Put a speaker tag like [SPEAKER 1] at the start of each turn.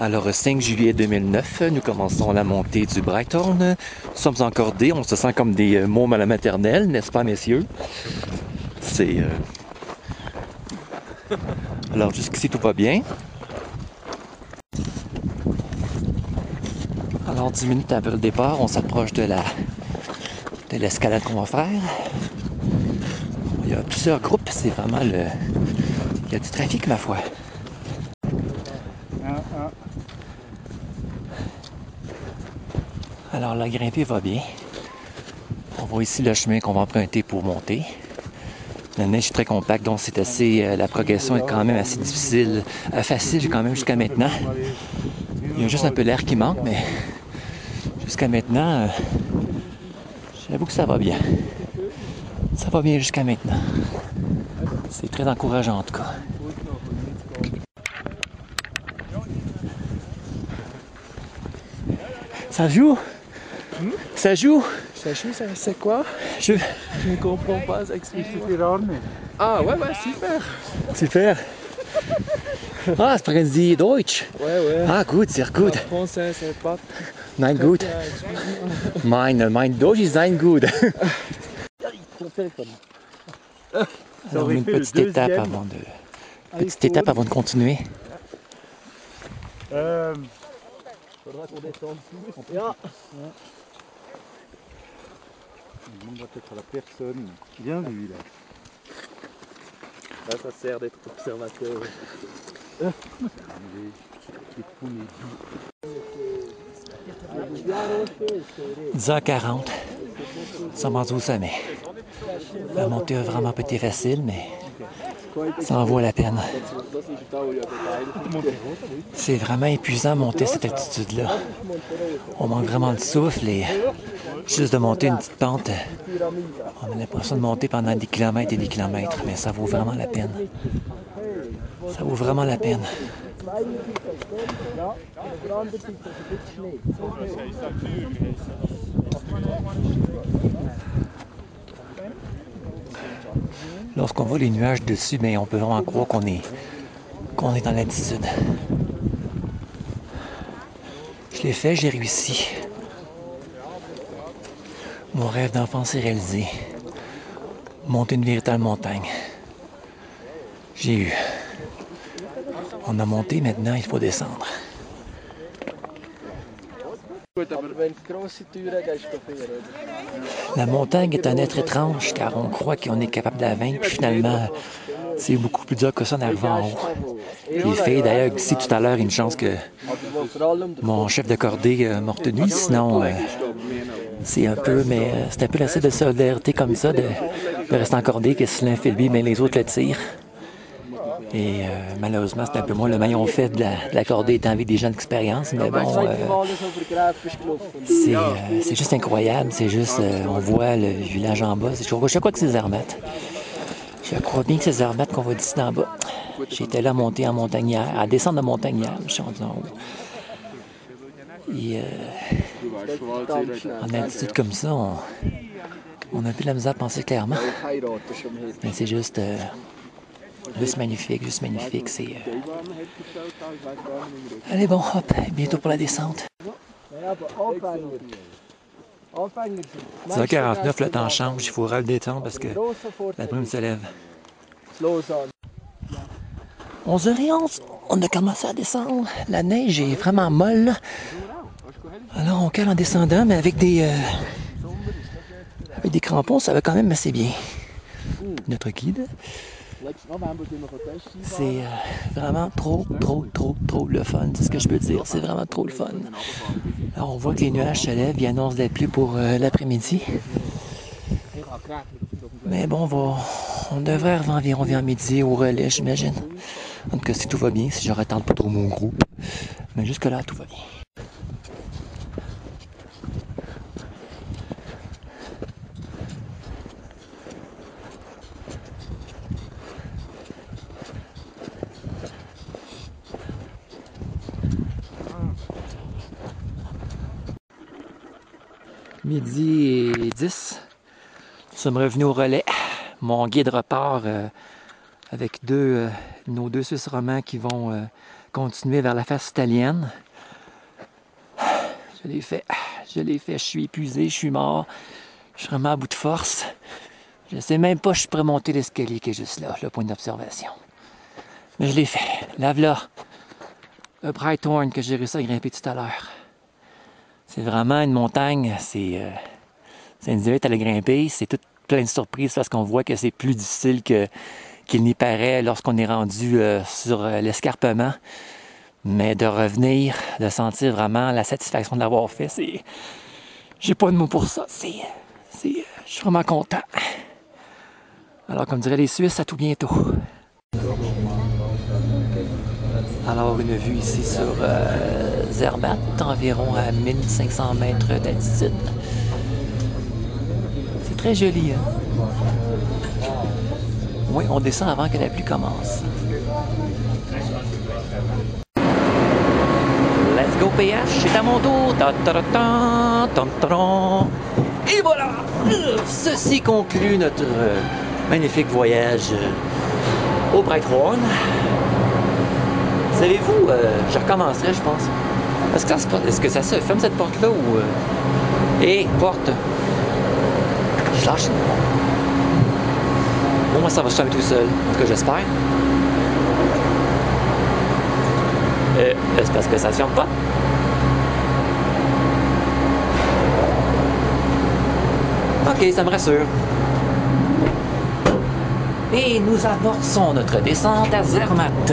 [SPEAKER 1] Alors, 5 juillet 2009, nous commençons la montée du Breithorn. Nous sommes encordés, on se sent comme des mômes à la maternelle, n'est-ce pas, messieurs? C'est... Alors, jusqu'ici, tout va bien. Alors, 10 minutes après le départ, on s'approche de l'escalade qu'on va faire. Il y a plusieurs groupes, c'est vraiment le... Il y a du trafic, ma foi. Alors, la grimpée va bien. On voit ici le chemin qu'on va emprunter pour monter. La neige est très compacte, donc c'est assez... la progression est quand même assez difficile, facile quand même jusqu'à maintenant. Il y a juste un peu l'air qui manque, mais jusqu'à maintenant, j'avoue que ça va bien. Ça va bien jusqu'à maintenant. C'est très encourageant en tout cas. Ça joue? Ça joue?
[SPEAKER 2] Ça joue, c'est quoi?
[SPEAKER 1] Je
[SPEAKER 2] ne comprends pas, explique-moi. Ah ouais, super.
[SPEAKER 1] Super. Ah, sprechen Sie Deutsch?
[SPEAKER 2] Ouais.
[SPEAKER 1] Ah, gut, sehr gut.
[SPEAKER 2] Français, c'est pas...
[SPEAKER 1] Nein, gut. Mein Deutsch ist ein gut. Alors, une petite étape avant de continuer.
[SPEAKER 2] Faudra qu'on descende plus.
[SPEAKER 3] On demandera peut-être à la personne. Bien vu là.
[SPEAKER 2] Là, ça sert d'être observateur.
[SPEAKER 1] 10h40. Nous sommes rendus au sommet. La montée a vraiment pas été facile, mais ça en vaut la peine. C'est vraiment épuisant de monter cette altitude-là. On manque vraiment de souffle et juste de monter une petite pente, on a l'impression de monter pendant des kilomètres et des kilomètres, mais ça vaut vraiment la peine. Ça vaut vraiment la peine. Lorsqu'on voit les nuages dessus, bien, on peut vraiment croire qu'on est dans l'altitude. Je l'ai fait, j'ai réussi. Mon rêve d'enfant s'est réalisé. Monter une véritable montagne. J'ai eu. On a monté, maintenant il faut descendre. La montagne est un être étrange car on croit qu'on est capable de la vaincre, puis finalement, c'est beaucoup plus dur que ça en arrivant en haut. Les filles, d'ailleurs, ici tout à l'heure, une chance que mon chef de cordée m'a retenu, sinon c'est un peu assez de solidarité comme ça, de rester en cordée, que si l'un fait lui, mais les autres le tirent. Et malheureusement, c'est un peu moins le maillon fait de la cordée étant avec des gens d'expérience, mais bon, c'est juste incroyable, c'est juste, on voit le village en bas, je crois que c'est Zermatt. Je crois bien que c'est Zermatt qu'on voit d'ici d'en bas. J'étais là à monter en montagnard, à descendre en montagnard, je suis rendu en haut. Et en altitude comme ça, on a un peu de la misère à penser clairement. Mais c'est juste magnifique, c'est... Allez bon, hop, bientôt pour la descente. 10h49, le temps change, il faudra le détendre parce que la brume se lève. 11h11, on a commencé à descendre. La neige est vraiment molle. Alors on cale en descendant, mais avec des crampons, ça va quand même assez bien. Notre guide. C'est vraiment trop le fun, c'est ce que je peux dire. C'est vraiment trop le fun. Alors on voit que les nuages se lèvent, ils annoncent des pluies pour l'après-midi. Mais bon, on devrait arriver environ vers midi au relais, j'imagine. En tout cas, si tout va bien, si je retente pas trop mon groupe. Mais jusque-là, tout va bien. Midi et 10. Nous sommes revenus au relais. Mon guide repart avec nos deux Suisses romands qui vont continuer vers la face italienne. Je l'ai fait, je suis épuisé, je suis mort, je suis vraiment à bout de force. Je sais même pas si je pourrais monter l'escalier qui est juste là, le point d'observation. Mais je l'ai fait. Là, le Breithorn que j'ai réussi à grimper tout à l'heure. C'est vraiment une montagne, c'est une délite à la grimper, c'est tout plein de surprises parce qu'on voit que c'est plus difficile qu'il n'y paraît lorsqu'on est rendu sur l'escarpement. Mais de revenir, de sentir vraiment la satisfaction de l'avoir fait, c'est... J'ai pas de mots pour ça, je suis vraiment content. Alors, comme diraient les Suisses, à tout bientôt. Alors, une vue ici sur Zermatt, environ à 1500 mètres d'altitude. C'est très joli, hein? Oui, on descend avant que la pluie commence. Let's go PH, c'est à mon tour. Et voilà! Ceci conclut notre magnifique voyage au Breithorn. Savez-vous, je recommencerai, je pense. Est-ce que ça se ferme cette porte-là ou... Hé, porte! Je lâche une porte. Bon, moi, ça va se fermer tout seul. En tout cas, j'espère. C'est parce que ça se ferme pas. Ok, ça me rassure. Et nous amorçons notre descente à Zermatt.